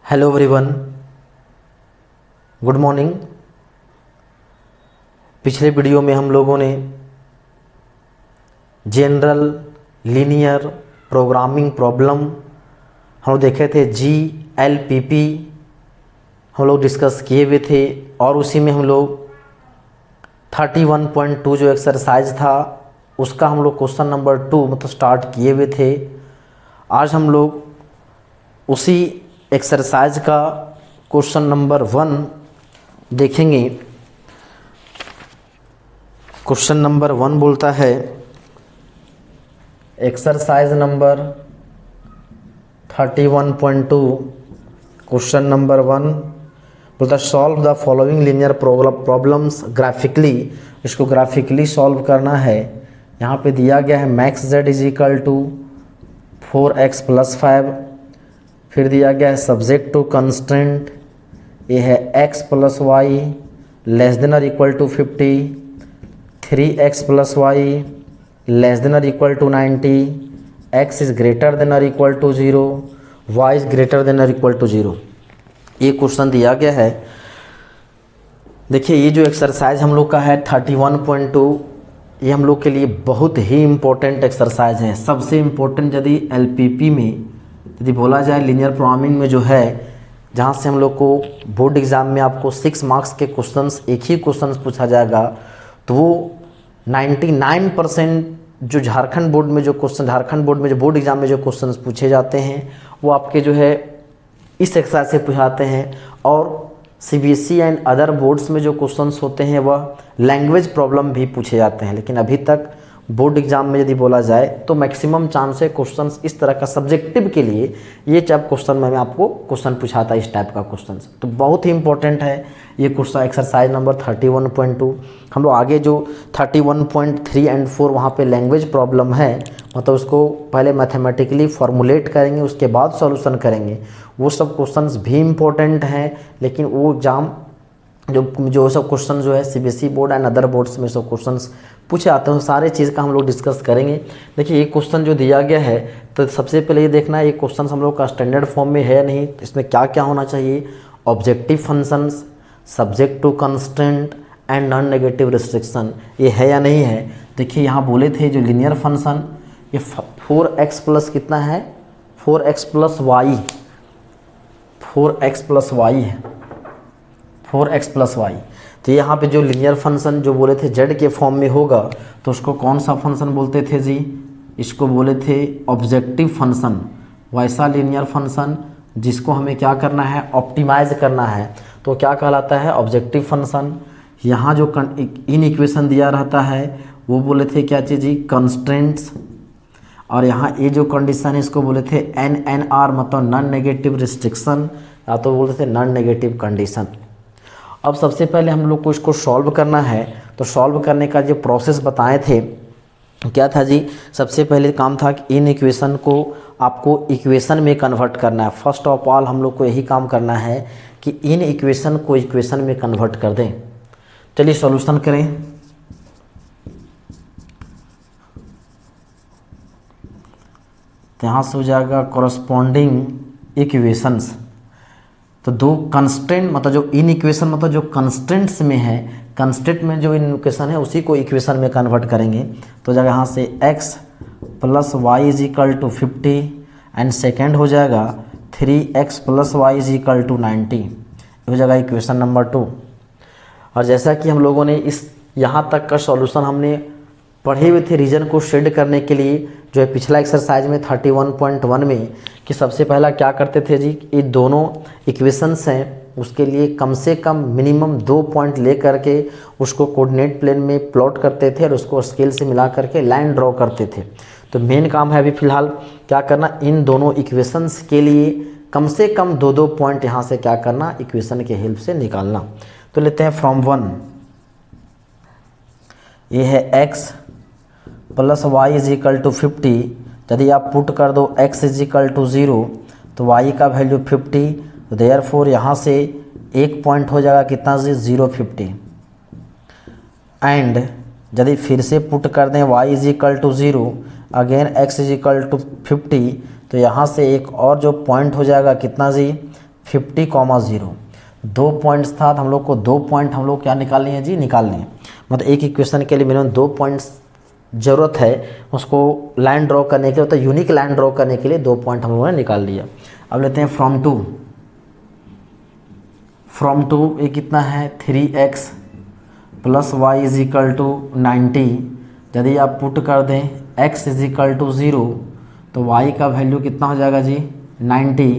Hello everyone, good morning. पिछले video में हम लोगों ने जनरल लीनियर प्रोग्रामिंग प्रॉब्लम हम लोग देखे थे। GLPP हम लोग डिस्कस किए हुए थे और उसी में हम लोग 31.2 जो एक्सरसाइज था उसका हम लोग क्वेश्चन नंबर 2 मतलब स्टार्ट किए हुए थे। आज हम लोग उसी एक्सरसाइज का क्वेश्चन नंबर 1 देखेंगे। क्वेश्चन नंबर 1 बोलता है एक्सरसाइज नंबर 31.2 क्वेश्चन नंबर 1 बोलता है solve the following linear problems graphically. इसको ग्राफिकली सॉल्व करना है। यहाँ पे दिया गया है max z is equal to 4x + 5। फिर दिया गया है सब्जेक्ट टू कंस्ट्रेंट, ये है x + y लेस देन और equal to 50, 3x + y less than और equal to 90, x is greater than और equal to 0, y is greater than और इक्वल टू 0। ये क्वेश्चन दिया गया है। देखिए ये जो एक्सरसाइज हम लोग का है 31.2, ये हम लोग के लिए बहुत ही इम्पोर्टेंट एक्सरसाइज है। सबसे इम्पोर्टेंट यदि LPP में यदि बोला जाए लीनियर प्रोग्रामिंग में जो है, जहाँ से हम लोग को बोर्ड एग्ज़ाम में आपको 6 मार्क्स के क्वेश्चंस एक ही क्वेश्चंस पूछा जाएगा, तो वो 99% जो झारखंड बोर्ड में जो बोर्ड एग्ज़ाम में जो क्वेश्चंस पूछे जाते हैं वो आपके जो है इस एक्सरसाइज से पूछाते हैं। और CBSE एंड अदर बोर्ड्स में जो क्वेश्चंस होते हैं वह लैंग्वेज प्रॉब्लम भी पूछे जाते हैं। लेकिन अभी तक बोर्ड एग्जाम में यदि बोला जाए तो मैक्सिमम चांस है क्वेश्चंस इस तरह का सब्जेक्टिव के लिए ये टाइप क्वेश्चन में आपको क्वेश्चन पूछाता है, इस टाइप का क्वेश्चन। तो बहुत ही इंपॉर्टेंट है ये क्वेश्चन एक्सरसाइज नंबर 31.2। हम लोग आगे जो 31.3 एंड 4 वहाँ पे लैंग्वेज प्रॉब्लम है, मतलब उसको पहले मैथमेटिकली फॉर्मुलेट करेंगे उसके बाद सॉल्यूशन करेंगे। वो सब क्वेश्चंस भी इम्पोर्टेंट हैं, लेकिन वो एग्जाम जो सब क्वेश्चन जो है CBSE board and other boards में सब क्वेश्चंस पूछे आते हैं, सारे चीज़ का हम लोग डिस्कस करेंगे। देखिए ये क्वेश्चन जो दिया गया है तो सबसे पहले ये देखना है ये क्वेश्चन हम लोग का स्टैंडर्ड फॉर्म में है या नहीं। इसमें क्या क्या होना चाहिए, objective functions, subject to constraint and non negative restriction, ये है या नहीं है। देखिए यहाँ बोले थे जो लीनियर फंक्शन ये 4x प्लस कितना है, 4x + y, 4x + y है, 4x + y। तो यहाँ पे जो लीनियर फंक्शन जो बोले थे z के फॉर्म में होगा तो उसको कौन सा फंक्शन बोलते थे जी, इसको बोले थे ऑब्जेक्टिव फंक्शन। वैसा लीनियर फंक्शन जिसको हमें क्या करना है, ऑप्टिमाइज करना है, तो क्या कहलाता है, ऑब्जेक्टिव फंक्शन। यहाँ जो इन इक्वेशन दिया रहता है वो बोले थे क्या चीज़ जी, कंस्ट्रेंट्स। और यहाँ ये जो कंडीशन है इसको बोले थे NNR मतलब नॉन नेगेटिव रिस्ट्रिक्शन, या तो बोलते थे नॉन नेगेटिव कंडीशन। अब सबसे पहले हम लोग को इसको सॉल्व करना है। तो सॉल्व करने का जो प्रोसेस बताए थे क्या था जी, सबसे पहले काम था कि इन इक्वेशन को आपको इक्वेशन में कन्वर्ट करना है। फर्स्ट ऑफ ऑल हम लोग को यही काम करना है कि इन इक्वेशन को इक्वेशन में कन्वर्ट कर दें। चलिए सॉल्यूशन करें। तो यहाँ से हो जाएगा कॉरस्पॉन्डिंग इक्वेशंस। तो दो कंस्टेंट मतलब जो इन इक्वेशन मतलब जो कंस्टेंट्स में है, कंस्टेंट में जो इन इक्वेशन है उसी को इक्वेशन में कन्वर्ट करेंगे। तो जाएगा यहाँ से x + y = 50 एंड सेकेंड हो जाएगा 3x + y = 90, हो जाएगा इक्वेशन नंबर 2। और जैसा कि हम लोगों ने इस यहाँ तक का सॉल्यूशन हमने पढ़े हुए थे रीजन को शेड करने के लिए, जो है पिछला एक्सरसाइज में 31.1 में, कि सबसे पहला क्या करते थे जी, ये दोनों इक्वेशंस हैं उसके लिए कम से कम मिनिमम 2 पॉइंट ले करके उसको कोऑर्डिनेट प्लेन में प्लॉट करते थे और उसको स्केल से मिला करके लाइन ड्रॉ करते थे। तो मेन काम है अभी फ़िलहाल क्या करना, इन दोनों इक्वेशंस के लिए कम से कम 2-2 पॉइंट यहाँ से क्या करना, इक्वेशन के हेल्प से निकालना। तो लेते हैं फ्रॉम 1, ये है x + y = 50। यदि आप पुट कर दो x = 0 तो y का वैल्यू 50, तो देयरफॉर यहाँ से एक पॉइंट हो जाएगा कितना जी, 050। एंड यदि फिर से पुट कर दें y = 0, अगेन x = 50, तो यहाँ से एक और जो पॉइंट हो जाएगा कितना जी 50,0। 2 पॉइंट्स था तो हम लोग को 2 पॉइंट हम लोग क्या निकालनी है जी, निकालनी है। मतलब एक इक्वेशन के लिए मिनिमम 2 पॉइंट्स ज़रूरत है उसको लाइन ड्रॉ करने के लिए, तो यूनिक लाइन ड्रॉ करने के लिए 2 पॉइंट हम लोगों ने निकाल लिया। अब लेते हैं फ्रॉम टू ये कितना है 3x plus Y is equal to 90। यदि आप पुट कर दें x इज इक्वल टू 0 तो y का वैल्यू कितना हो जाएगा जी 90।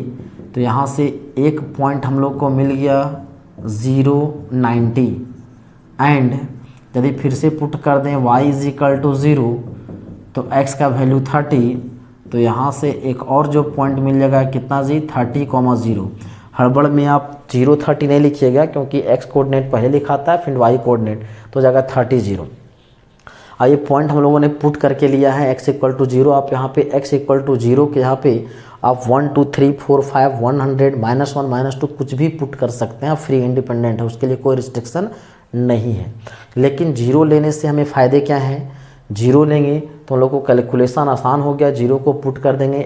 तो यहाँ से एक पॉइंट हम लोग को मिल गया 0 90। एंड यदि फिर से पुट कर दें y इज इक्वल टू 0 तो x का वैल्यू 30। तो यहाँ से एक और जो पॉइंट मिल जाएगा कितना जी 30,0। हड़बड़ में आप 0 30 नहीं लिखिएगा क्योंकि x कोऑर्डिनेट पहले लिखाता है फिर y कोऑर्डिनेट, तो जाएगा 30 0। ये पॉइंट हम लोगों ने पुट करके लिया है x इक्वल टू 0। आप यहाँ पे x इक्वल टू 0 के यहाँ पे आप 1 2 3 4 5 100 -1 -2 कुछ भी पुट कर सकते हैं, फ्री इंडिपेंडेंट है, उसके लिए कोई रिस्ट्रिक्शन नहीं है। लेकिन 0 लेने से हमें फ़ायदे क्या हैं, 0 लेंगे तो हम लोग को कैलकुलेशन आसान हो गया, 0 को पुट कर देंगे,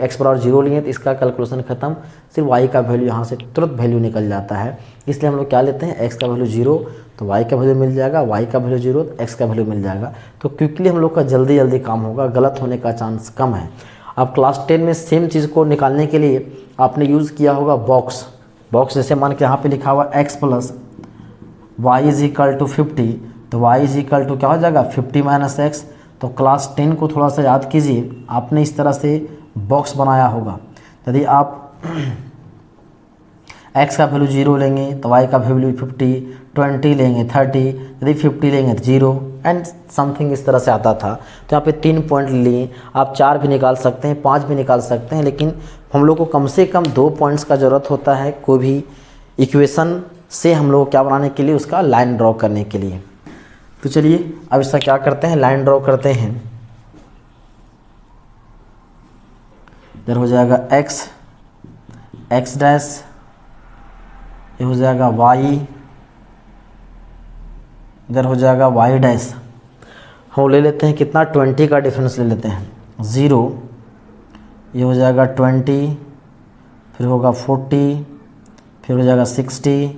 x बराबर 0 लेंगे तो इसका कैलकुलेशन ख़त्म, सिर्फ y का वैल्यू यहाँ से तुरंत वैल्यू निकल जाता है। इसलिए हम लोग क्या लेते हैं x का वैल्यू 0 तो y का वैल्यू मिल जाएगा, y का वैल्यू 0 तो x का वैल्यू मिल जाएगा। तो क्विकली हम लोग का जल्दी जल्दी काम होगा, गलत होने का चांस कम है। अब क्लास 10 में सेम चीज़ को निकालने के लिए आपने यूज़ किया होगा बॉक्स जैसे मान के यहाँ पे लिखा हुआ x plus Y is equal to 50, तो y इज इक्वल टू क्या हो जाएगा 50 माइनस एक्स। तो क्लास 10 को थोड़ा सा याद कीजिए, आपने इस तरह से बॉक्स बनाया होगा। यदि आप x का वैल्यू 0 लेंगे तो y का वैल्यू 50, 20 लेंगे 30, यदि 50 लेंगे तो 0 एंड समथिंग इस तरह से आता था। तो यहाँ पे 3 पॉइंट लिए, आप 4 भी निकाल सकते हैं, 5 भी निकाल सकते हैं, लेकिन हम लोग को कम से कम 2 पॉइंट्स का ज़रूरत होता है कोई भी इक्वेशन से हम लोग क्या बनाने के लिए, उसका लाइन ड्रॉ करने के लिए। तो चलिए अब इसका क्या करते हैं, लाइन ड्रॉ करते हैं। इधर हो जाएगा x डैश, ये हो जाएगा y, इधर हो जाएगा y डैश। हम ले लेते हैं कितना 20 का डिफरेंस ले लेते हैं, 0, ये हो जाएगा 20, फिर होगा 40, फिर हो जाएगा 60,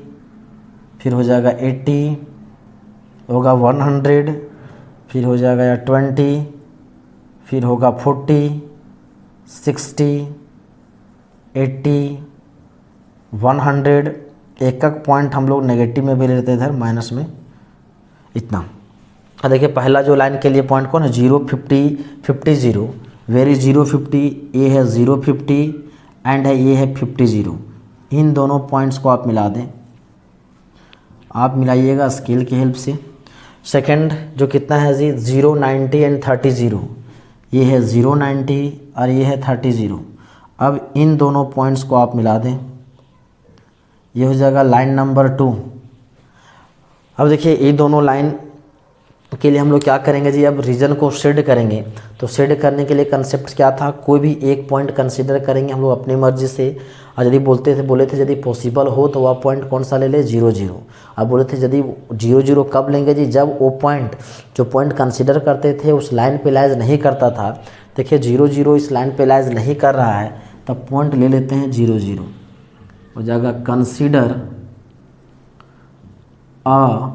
फिर हो जाएगा 80, होगा 100, फिर हो जाएगा 20, फिर होगा 40, 60, 80, 100। एक पॉइंट हम लोग नेगेटिव में भी ले लेते हैं, इधर माइनस में इतना। अब देखिए पहला जो लाइन के लिए पॉइंट कौन है 0 50 50 0, वेरी 0 50, ये है 0 50 एंड है ये है 50 0। इन दोनों पॉइंट्स को आप मिला दें, आप मिलाइएगा स्केल की हेल्प से। सेकंड जो कितना है जी 0 90 एंड 30 0, ये है 0 90 और ये है 30 0। अब इन दोनों पॉइंट्स को आप मिला दें, ये हो जाएगा लाइन नंबर 2। अब देखिए ये दोनों लाइन के लिए हम लोग क्या करेंगे जी, अब रीजन को शेड करेंगे। तो शेड करने के लिए कंसेप्ट क्या था, कोई भी एक पॉइंट कंसीडर करेंगे हम लोग अपनी मर्जी से। और यदि बोले थे यदि पॉसिबल हो तो वह पॉइंट कौन सा ले ले 0 0। अब बोले थे यदि 0 0 कब लेंगे जी, जब वो पॉइंट जो पॉइंट कंसीडर करते थे उस लाइन पे लाइज नहीं करता था। देखिए 0 0 इस लाइन पे लाइज नहीं कर रहा है, तब पॉइंट ले लेते हैं 0 0। हो जाएगा consider a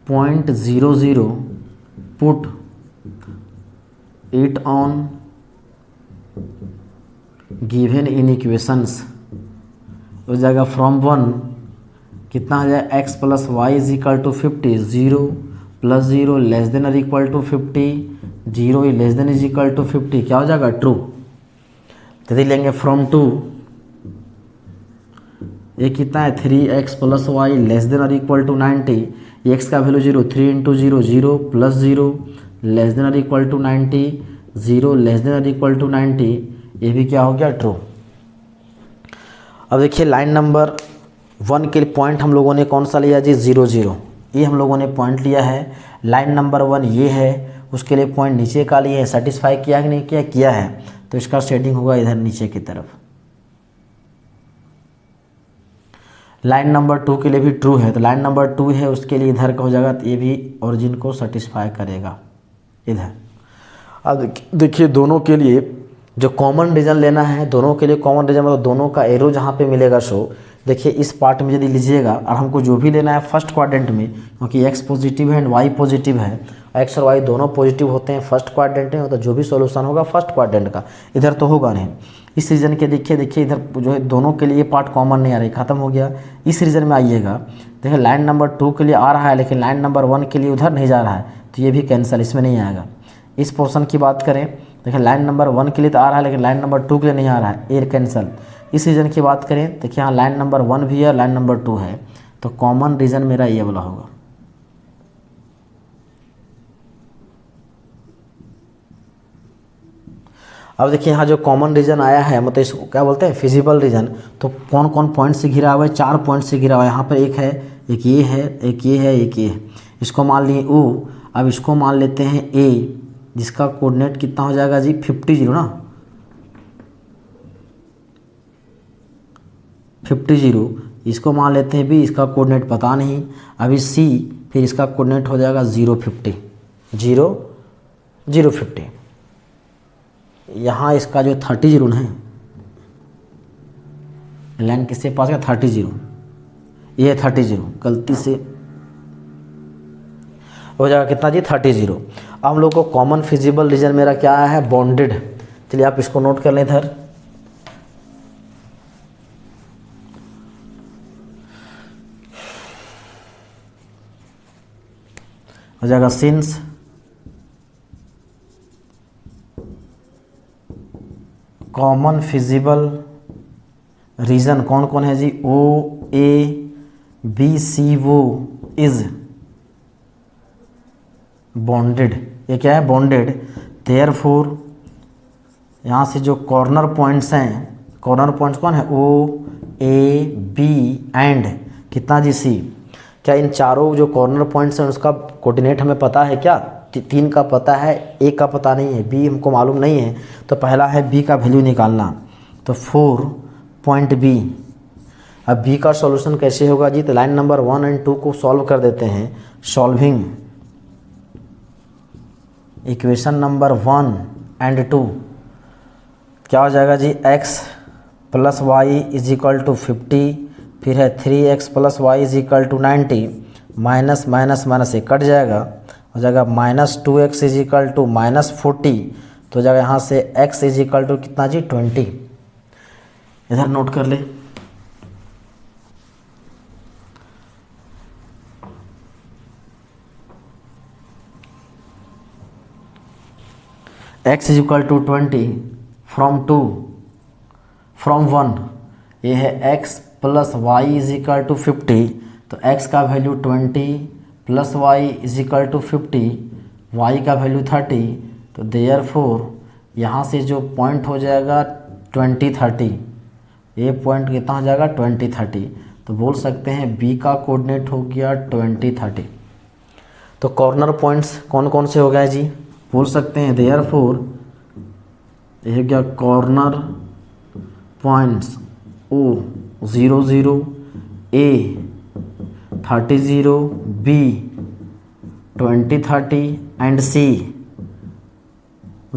point 0 0, put it on given in equations। हो जाएगा फ्रॉम 1 कितना आ जाए x plus Y is equal to 50, 0 plus 0 less than और equal to 50, 0 less than is equal to 50, क्या हो जाएगा ट्रू। यदि लेंगे फ्रॉम 2, ये कितना है 3x plus Y less than और इक्वल टू 90, x का value 0, 3 into 0 0 plus 0 less than और इक्वल टू 90, 0 लेस देन और इक्वल टू 90, ये भी क्या हो गया ट्रू। अब देखिए लाइन नंबर 1 के लिए पॉइंट हम लोगों ने कौन सा लिया जी 0 0, ये हम लोगों ने पॉइंट लिया है। लाइन नंबर 1 ये है, उसके लिए पॉइंट नीचे का लिए है, सेटिस्फाई किया कि नहीं किया, किया है, तो इसका शेडिंग होगा इधर नीचे की तरफ। लाइन नंबर 2 के लिए भी ट्रू है, तो लाइन नंबर 2 है उसके लिए इधर का हो जाएगा, तो ये भी ओरिजिन को सेटिस्फाई करेगा इधर। अब देखिए दोनों के लिए जो कॉमन रीजन लेना है दोनों के लिए, कॉमन रीजन मतलब दोनों का एरो जहाँ पे मिलेगा शो, देखिए इस पार्ट में यदि लीजिएगा और हमको जो भी लेना है फर्स्ट क्वाड्रेंट में, क्योंकि x पॉजिटिव है एंड y पॉजिटिव है, x और y दोनों पॉजिटिव होते हैं फर्स्ट क्वाड्रेंट में, तो जो भी सॉल्यूशन होगा फर्स्ट क्वाड्रेंट का, इधर तो होगा नहीं। इस रीजन के देखिए इधर जो है दोनों के लिए पार्ट कॉमन नहीं आ रही, खत्म हो गया। इस रीजन में आइएगा, देखिए लाइन नंबर 2 के लिए आ रहा है लेकिन लाइन नंबर 1 के लिए उधर नहीं जा रहा है, तो ये भी कैंसिल, इसमें नहीं आएगा। इस पोर्शन की बात करें, देखिए लाइन नंबर 1 के लिए तो आ रहा है लेकिन लाइन नंबर 2 के लिए नहीं आ रहा है, एयर कैंसिल। इस रीजन की बात करें, देखिए यहाँ लाइन नंबर 1 भी है, लाइन नंबर 2 है, तो कॉमन रीजन मेरा ये वाला होगा। अब देखिए यहाँ जो कॉमन रीजन आया है, मतलब इसको क्या बोलते हैं, फिजिबल रीजन। तो कौन कौन पॉइंट से घिरा हुआ है, 4 पॉइंट से घिरा हुआ है। यहाँ पर एक है, एक ये है, एक ये है, एक ये है। इसको मान लिए O, अब इसको मान लेते हैं A, जिसका कोऑर्डिनेट कितना हो जाएगा जी, 50 ना, 50। इसको मान लेते हैं B, इसका कोऑर्डिनेट पता नहीं। अभी C, फिर इसका कोऑर्डिनेट हो जाएगा 0 50, 0 0 50। यहाँ इसका जो 30 है, लाइन किससे पास है, 30, ये 30, गलती से हो जाएगा कितना जी, 30। अब हम लोग को कॉमन फिजिबल रीजन मेरा क्या आया है, बॉन्डेड। चलिए आप इसको नोट कर लें इधर। हो जाएगा सिंस कॉमन फिजिबल रीजन कौन कौन है जी, O A B C वो इज बॉन्डेड। ये क्या है, बॉन्डेड। देयरफॉर यहाँ से जो कॉर्नर पॉइंट्स हैं, कॉर्नर पॉइंट्स कौन है, O A B एंड कितना जी C। क्या इन चारों जो कॉर्नर पॉइंट्स हैं उसका कोऑर्डिनेट हमें पता है क्या, 3 का पता है, A का पता नहीं है, B हमको मालूम नहीं है। तो पहला है B का वैल्यू निकालना, तो 4 पॉइंट B। अब B का सॉल्यूशन कैसे होगा जी, तो लाइन नंबर 1 एंड 2 को सॉल्व कर देते हैं। सॉल्विंग इक्वेशन नंबर 1 एंड 2 क्या हो जाएगा जी, x plus Y is equal to 50, फिर है 3x plus Y is equal to 90, minus minus minus से कट जाएगा, हो जाएगा -2x इज इक्वल टू -40, तो हो जाएगा यहाँ से x इज इक्वल टू कितना जी, 20। इधर नोट कर ले। x is equal to 20 from 2 from 1, ये है x plus Y is equal to 50, तो x का value 20 plus Y is equal to 50, y का वैल्यू 30, तो देयरफॉर यहाँ से जो पॉइंट हो जाएगा 20 30, ये पॉइंट कितना हो जाएगा 20 30, तो बोल सकते हैं B का कोऑर्डिनेट हो गया 20 30। तो कॉर्नर पॉइंट्स कौन कौन से हो गए जी, बोल सकते हैं देयरफॉर ये हो गया corner points O 0 0, A 30 B 20 30 and C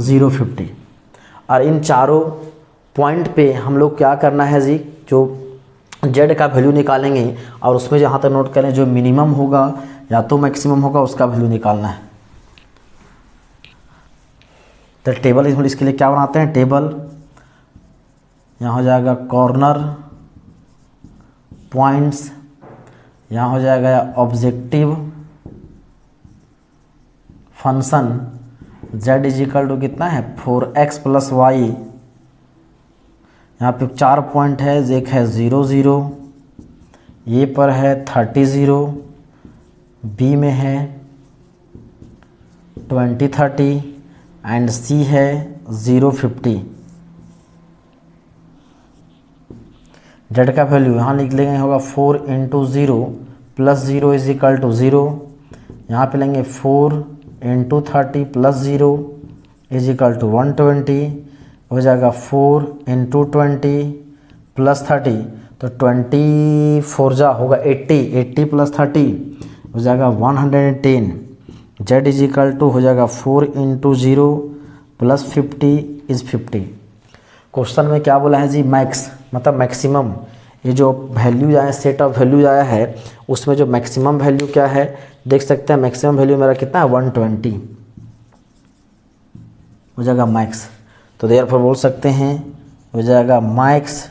0 50। और इन चारों पॉइंट पे हम लोग क्या करना है जी, जो Z का वैल्यू निकालेंगे और उसमें जहाँ तक नोट करें जो मिनिमम होगा या तो मैक्सिमम होगा उसका वैल्यू निकालना है। तो टेबल इसके लिए क्या बनाते हैं, टेबल यहाँ हो जाएगा कॉर्नर पॉइंट्स, यहाँ हो जाएगा objective function z is equal to कितना है 4x प्लस वाई, यहाँ पे 4 पॉइंट है, एक है 0 0, ये पर है 30, B में है 20 30 एंड C है 0 50। Z का वैल्यू यहाँ लिख लेंगे होगा 4 into 0 plus 0 is equal to 0, यहाँ पे लेंगे 4 into 30 plus 0 is equal to 120, हो जाएगा 4 इंटू 20 प्लस 30, तो 24 जा होगा 80, 80 प्लस 30 हो जाएगा 110। Z इज इक्वल टू हो जाएगा 4 इंटू 0 प्लस 50 इज 50। क्वेश्चन में क्या बोला है जी, मैक्स मतलब मैक्सिमम, ये जो वैल्यूज आया, सेट ऑफ वैल्यूज आया है उसमें जो मैक्सिमम वैल्यू क्या है, देख सकते हैं मैक्सिमम वैल्यू मेरा कितना है 120 हो जाएगा मैक्स। तो देयरफॉर बोल सकते हैं हो जाएगा max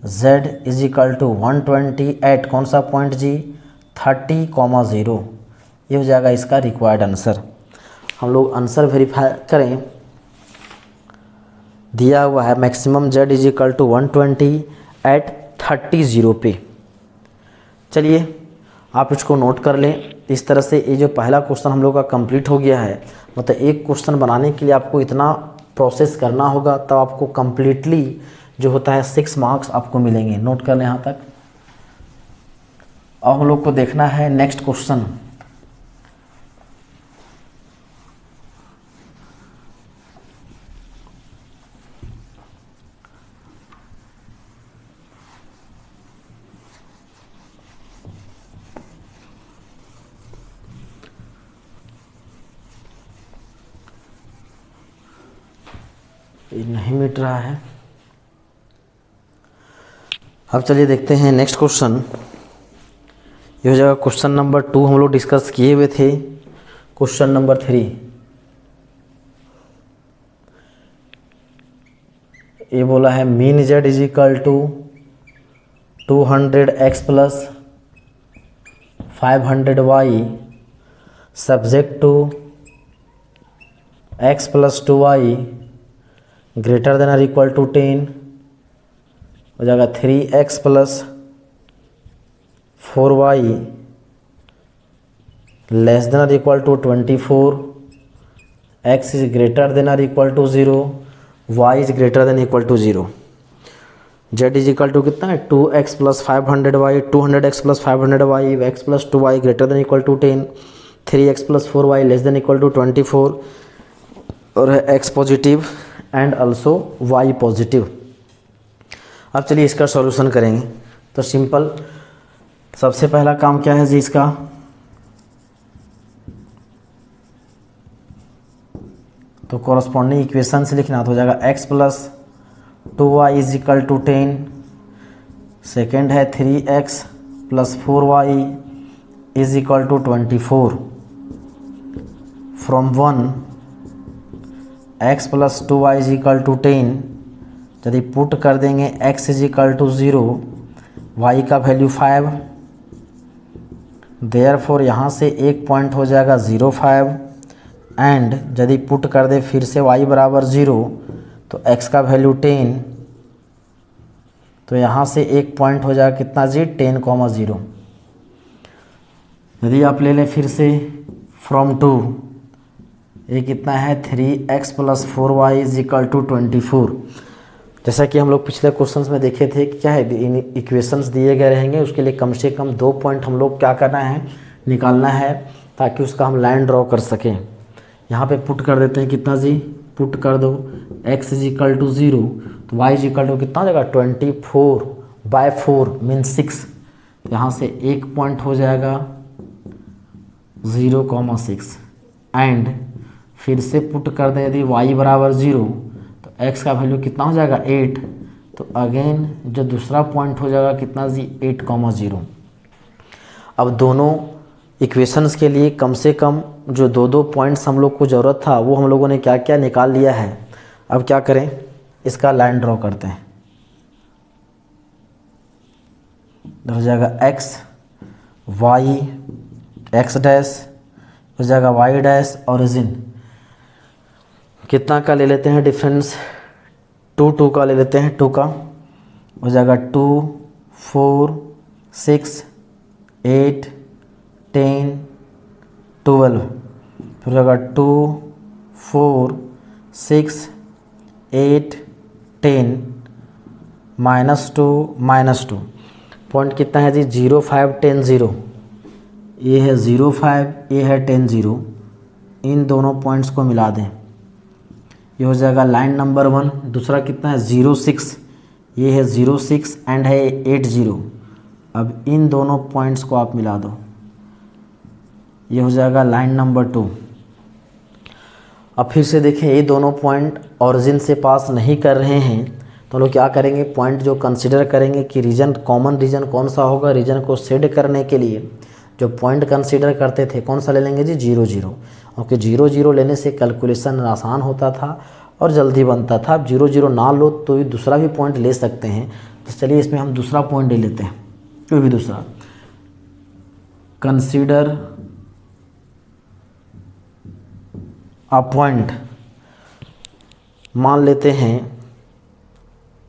z is equal to 120 at कौन सा पॉइंट जी 30,0। ये हो जाएगा इसका रिक्वायर्ड आंसर। हम लोग आंसर वेरीफाई करें, दिया हुआ है maximum z is equal to 120 at 30 पे। चलिए आप इसको नोट कर लें। इस तरह से ये जो पहला क्वेश्चन हम लोग का कंप्लीट हो गया है। मतलब एक क्वेश्चन बनाने के लिए आपको इतना प्रोसेस करना होगा, तब आपको कंप्लीटली जो होता है 6 मार्क्स आपको मिलेंगे। नोट कर लें यहाँ तक। अब हम लोग को देखना है नेक्स्ट क्वेश्चन। ये नहीं मिट रहा है। अब चलिए देखते हैं नेक्स्ट क्वेश्चन। ये हो जाएगा क्वेश्चन नंबर 2, हम लोग डिस्कस किए हुए थे। क्वेश्चन नंबर 3, ये बोला है mean z is equal to 200x plus 500y subject to x plus 2y greater than और इक्वल टू 10 हो जाएगा 3x plus 4y less than और equal to 24, x is greater than और equal to 0, y is greater than equal to 0। z is equal to कितना है 2x plus 500y, 200x plus 500y, x plus 2y greater than equal to 10, 3x plus 4y less than equal to 24 और है x positive and also y positive. अब चलिए इसका solution करेंगे। तो simple, सबसे पहला काम क्या है जी इसका, तो कॉरस्पॉन्डिंग इक्वेशन से लिखना। तो हो जाएगा x plus 2y is equal to 10, second है 3x plus 4y is equal to 24 from 1 x plus 2y is equal to 10। यदि पुट कर देंगे x is equal to 0, y का वैल्यू 5, देयरफॉर यहाँ से एक पॉइंट हो जाएगा 0,5 एंड यदि पुट कर दे फिर से y बराबर 0 तो x का वैल्यू 10, तो यहाँ से एक पॉइंट हो जाएगा कितना जी 10,0। यदि आप ले लें फिर से फ्रॉम 2, ये कितना है 3x plus 4y is equal to 24। जैसा कि हम लोग पिछले क्वेश्चंस में देखे थे कि क्या है, इन इक्वेशंस दिए गए रहेंगे, उसके लिए कम से कम 2 पॉइंट हम लोग क्या करना है, निकालना है, ताकि उसका हम लाइन ड्रॉ कर सकें। यहाँ पे पुट कर देते हैं कितना जी, पुट कर दो x इज इक्वल टू 0, तो y इज इक्वल टू कितना हो जाएगा 24/4 मीन 6। यहाँ से एक पॉइंट हो जाएगा 0,6 एंड फिर से पुट कर दें यदि y बराबर 0 तो x का वैल्यू कितना हो जाएगा 8, तो अगेन जो दूसरा पॉइंट हो जाएगा कितना जी 8,0। अब दोनों इक्वेशंस के लिए कम से कम जो 2 पॉइंट्स हम लोग को ज़रूरत था वो हम लोगों ने क्या क्या निकाल लिया है। अब क्या करें, इसका लाइन ड्रॉ करते हैं। हो जाएगा x y x डैश हो जाएगा y डैश, ओरिजिन कितना का ले लेते हैं डिफरेंस, 2 का ले लेते हैं, 2 का हो जाएगा 2 4 6 8 10 12, फिर हो जाएगा 2 4 6 8 10 -2 पॉइंट कितना है जी 0 5 10 0, ये है 0 5, ये है 10 0, इन दोनों पॉइंट्स को मिला दें, ये हो जाएगा लाइन नंबर 1। दूसरा कितना है 0 6, ये है 0 6 एंड है 8 0। अब इन दोनों पॉइंट्स को आप मिला दो, ये हो जाएगा लाइन नंबर 2। अब फिर से देखें, ये दोनों पॉइंट ओरिजिन से पास नहीं कर रहे हैं, तो हम लोग क्या करेंगे, पॉइंट जो कंसिडर करेंगे कि रीजन, कॉमन रीजन कौन सा होगा, रीजन को शेड करने के लिए जो पॉइंट कंसीडर करते थे कौन सा ले लेंगे जी, 0 0। ओके, 0 0 लेने से कैलकुलेशन आसान होता था और जल्दी बनता था। अब 0 0 ना लो तो भी दूसरा भी पॉइंट ले सकते हैं। तो चलिए इसमें हम दूसरा पॉइंट ले लेते हैं, कोई भी दूसरा। कंसीडर अ पॉइंट, मान लेते हैं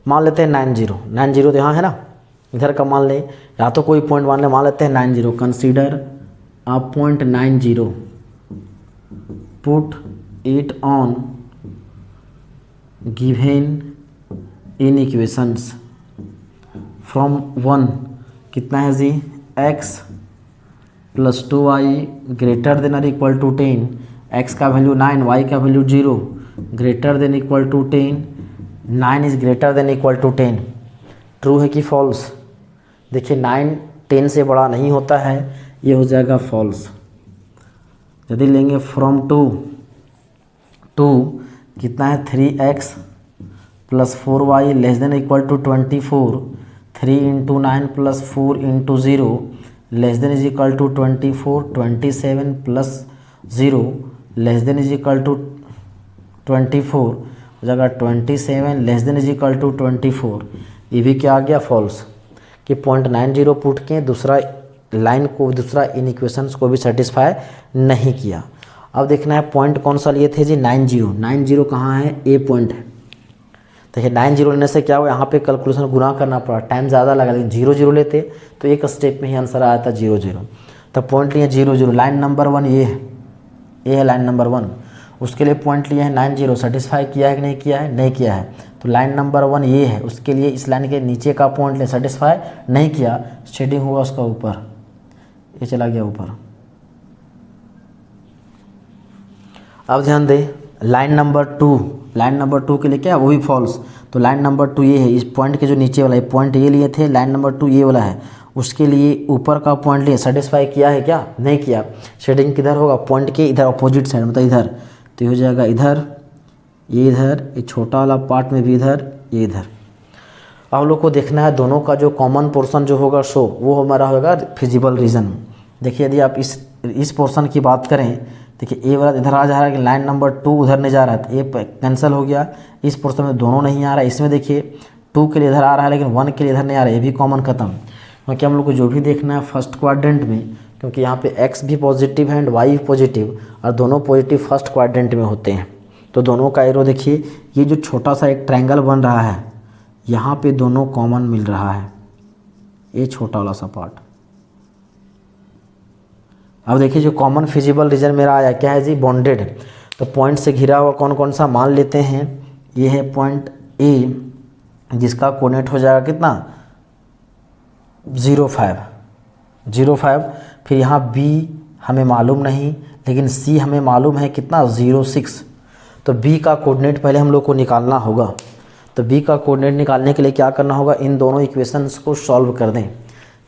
9 0। 9 0 तो यहाँ है ना, इधर का मान ले, या तो कोई पॉइंट मान लेते हैं 9 0। Consider a point 9 0, put it on given in equations from 1 कितना है जी, x + 2y ग्रेटर देन और इक्वल टू 10, x का वैल्यू 9, y का value 0, greater than equal to 10, 9 is greater than equal to 10। True है कि फॉल्स? देखिए 9 10 से बड़ा नहीं होता है, ये हो जाएगा फॉल्स। यदि लेंगे फ्रॉम 2 कितना है, 3x + 4y less than equal to 24, 3 × 9 + 4 × 0 less than is equal to 24, 27 + 0 less than is equal to 24 हो जाएगा 27 less than is equal to 24। ये भी क्या आ गया, फॉल्स, कि पॉइंट 9 0 पुट के दूसरा लाइन को, दूसरा इन इक्वेशंस को भी सेटिस्फाई नहीं किया। अब देखना है पॉइंट कौन सा लिए थे जी, 9 0। 9 0 कहाँ है, ए पॉइंट है। देखिए 9 0 लेने से क्या हुआ, यहाँ पे कैलकुलेशन गुना करना पड़ा, टाइम ज़्यादा लगा, लेकिन 0 0 लेते तो एक स्टेप में ही आंसर आया था 0 0। तब पॉइंट लिए 0 0, लाइन नंबर 1 ये है, ये है लाइन नंबर 1, उसके लिए पॉइंट लिया है 9 0। सेटिस्फाई किया है कि नहीं किया है, नहीं किया है। तो लाइन नंबर 1 ये है, उसके लिए इस लाइन के नीचे का पॉइंट ले, सेटिस्फाई नहीं किया, शेडिंग हुआ उसका ऊपर, ये चला गया ऊपर। अब ध्यान दे, लाइन नंबर 2 के लिए क्या, वो भी फॉल्स। तो लाइन नंबर 2 ये है, इस पॉइंट के जो नीचे वाला है, पॉइंट ये लिए थे, लाइन नंबर 2 ये वाला है, उसके लिए ऊपर का पॉइंट लिए, सेटिस्फाई किया है क्या, नहीं किया। शेडिंग किधर होगा, पॉइंट के इधर अपोजिट साइड, मतलब इधर, तो हो जाएगा इधर, ये छोटा वाला पार्ट में भी इधर, ये इधर। आप लोग को देखना है दोनों का जो कॉमन पोर्शन जो होगा शो, वो हमारा होगा फिजिबल रीजन। देखिए यदि आप इस पोर्शन की बात करें, देखिए ए वाला इधर आ जा रहा है, कि लाइन नंबर 2 उधर नहीं जा रहा है, तो ये कैंसिल हो गया। इस पोर्शन में दोनों नहीं आ रहा है, इसमें देखिए 2 के लिए इधर आ रहा है, लेकिन 1 के लिए इधर नहीं आ रहा है, ये भी कॉमन खत्म। क्योंकि हम लोग को जो भी देखना है फर्स्ट क्वाड्रेंट में, क्योंकि यहाँ पे x भी पॉजिटिव है एंड y भी पॉजिटिव, और दोनों पॉजिटिव फर्स्ट क्वाड्रेंट में होते हैं। तो दोनों का एरो देखिए, ये जो छोटा सा एक ट्रायंगल बन रहा है, यहाँ पे दोनों कॉमन मिल रहा है, ये छोटा वाला सा पार्ट। अब देखिए जो कॉमन फिजिबल रीजन मेरा आया क्या है जी, बॉन्डेड। तो पॉइंट से घिरा हुआ कौन कौन सा मान लेते हैं, ये है पॉइंट ए, जिसका कोऑर्डिनेट हो जाएगा कितना, 0 5। फिर यहाँ बी हमें मालूम नहीं, लेकिन सी हमें मालूम है कितना, 0 6। तो बी का कोऑर्डिनेट पहले हम लोग को निकालना होगा। तो बी का कोऑर्डिनेट निकालने के लिए क्या करना होगा, इन दोनों इक्वेशंस को सॉल्व कर दें।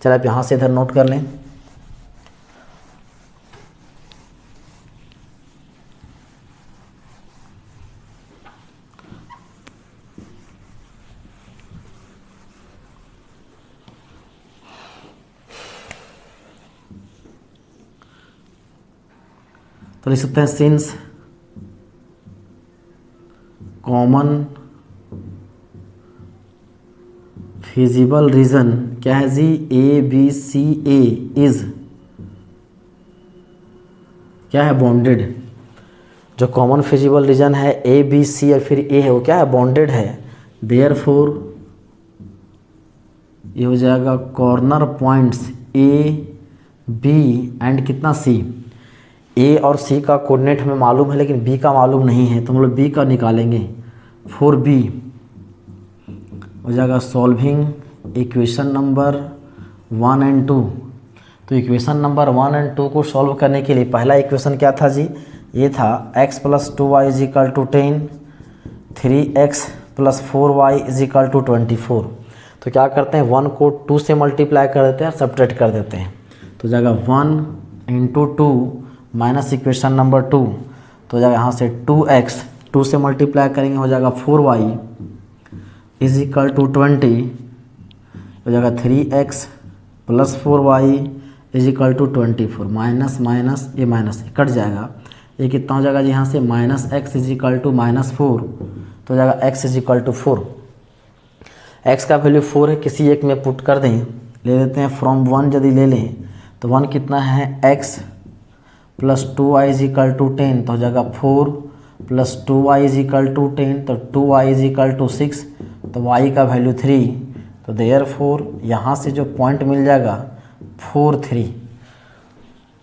चलो आप यहाँ से इधर नोट कर लें। तो लिख सकते हैं सिंस कॉमन फिजिबल रीजन क्या है जी, A B C A is क्या है, बॉन्डेड। जो कॉमन फिजिबल रीजन है ए बी सी और फिर ए है, वो क्या है, बॉन्डेड है। देयरफॉर ये हो जाएगा corner points A B and कितना सी। ए और सी का कोऑर्डिनेट हमें मालूम है, लेकिन बी का मालूम नहीं है, तो हम लोग बी का निकालेंगे। फॉर बी हो जाएगा सॉल्विंग इक्वेशन नंबर 1 और 2। तो इक्वेशन नंबर 1 और 2 को सॉल्व करने के लिए पहला इक्वेशन क्या था जी, ये था x + 2y = 10, 3x + 4y = 24। तो क्या करते हैं, 1 को 2 से मल्टीप्लाई कर देते हैं, सब्ट्रैक्ट कर देते हैं। तो जाएगा 1 × 2 माइनस इक्वेशन नंबर 2, तो हो जाएगा यहाँ से 2x, 2 से मल्टीप्लाई करेंगे हो जाएगा 4y इज इक्वल टू 20, हो जाएगा 3x plus 4y is equal to 24, minus minus ये माइनस कट जाएगा, ये कितना हो जाएगा जी यहाँ से minus x is equal to -4, तो हो जाएगा x is equal to 4। x का वैल्यू 4 है, किसी एक में पुट कर दें, ले लेते हैं फ्रॉम 1 यदि ले लें तो 1 कितना है x plus 2y is equal to 10, तो हो जाएगा 4 plus 2y is equal to 10, तो 2y इज इक्वल टू 6, तो y का वैल्यू 3, तो देयरफॉर यहाँ से जो पॉइंट मिल जाएगा 4 3,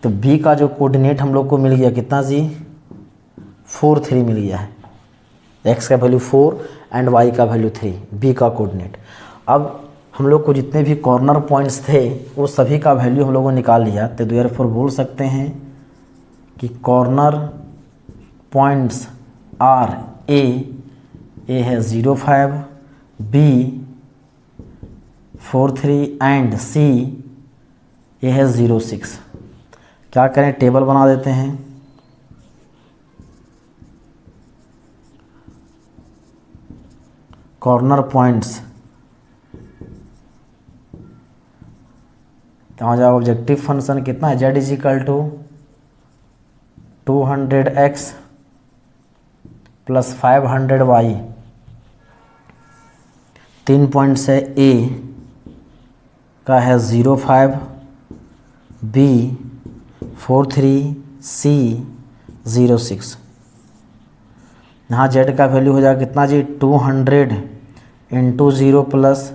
तो b का जो कोऑर्डिनेट हम लोग को मिल गया कितना जी 4 3 मिल गया है, x का वैल्यू 4 एंड y का वैल्यू 3, b का कोऑर्डिनेट। अब हम लोग को जितने भी कॉर्नर पॉइंट्स थे वो सभी का वैल्यू हम लोगों ने निकाल लिया, तो देयरफॉर बोल सकते हैं कि कॉर्नर पॉइंट्स आर ए है 0.5, B 4.3 एंड C ये है 0.6। क्या करें, टेबल बना देते हैं। कॉर्नर पॉइंट्स तो हो जाएगा ऑब्जेक्टिव फंक्शन कितना है, z is equal to 200x plus 500y, 3 points है, A का है 0.5, B 4.3, C 0.6। यहाँ z का वैल्यू हो जाएगा कितना जी 200 इंटू 0 प्लस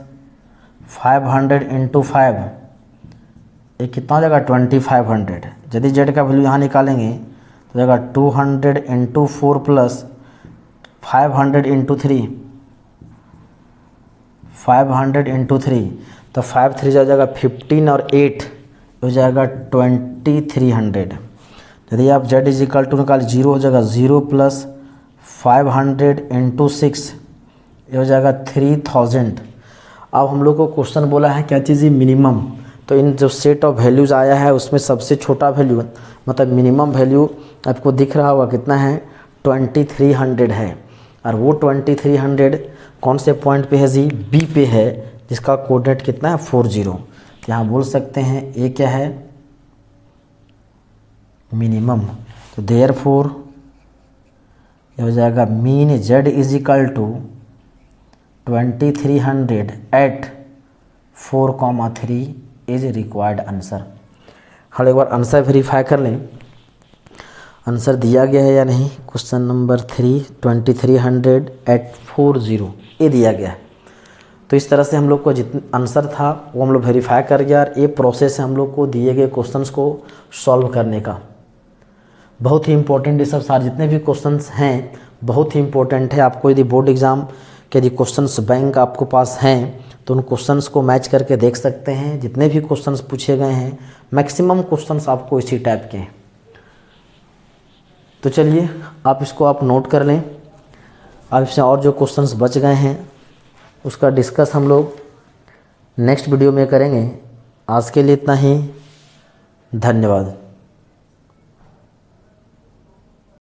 500 इंटू 5, ये कितना हो जाएगा 2500। यदि z का वैल्यू यहाँ निकालेंगे तो जाएगा 200 इंटू 4 प्लस 500 इंटू 3, 500 इंटू 3, तो 5 3 जाएगा 15 और 8 हो जाएगा 2300। यदि आप z इज इक्वल टू निकाल 0 हो जाएगा 0 प्लस 500 इंटू 6 ये हो जाएगा 3000। अब हम लोग को क्वेश्चन बोला है क्या चीज़ मिनिमम, तो इन जो सेट ऑफ वैल्यूज़ आया है उसमें सबसे छोटा वैल्यू मतलब मिनिमम वैल्यू आपको दिख रहा होगा कितना है 2300 है, और वो 2300 कौन से पॉइंट पे है जी बी पे है, जिसका कोऑर्डिनेट कितना है 40। यहाँ बोल सकते हैं ये क्या है मिनिमम, तो देयरफॉर ये हो जाएगा mean z is equal to 2300 at 4,3 is required answer. हम एक बार आंसर वेरीफाई कर लें, आंसर दिया गया है या नहीं। क्वेश्चन नंबर 3 2300 एट 40 ये दिया गया है। तो इस तरह से हम लोग को जितना आंसर था वो हम लोग वेरीफाई कर गया, और ये प्रोसेस है हम लोग को दिए गए क्वेश्चंस को सॉल्व करने का। बहुत ही इंपॉर्टेंट ये सब सारे जितने भी क्वेश्चंस हैं बहुत ही इंपॉर्टेंट है। आपको यदि बोर्ड एग्ज़ाम के यदि क्वेश्चंस बैंक आपको पास हैं तो उन क्वेश्चंस को मैच करके देख सकते हैं। जितने भी क्वेश्चंस पूछे गए हैं मैक्सिमम क्वेश्चंस आपको इसी टाइप के हैं। तो चलिए आप इसको आप नोट कर लें। अब इससे और जो क्वेश्चंस बच गए हैं उसका डिस्कस हम लोग नेक्स्ट वीडियो में करेंगे। आज के लिए इतना ही, धन्यवाद।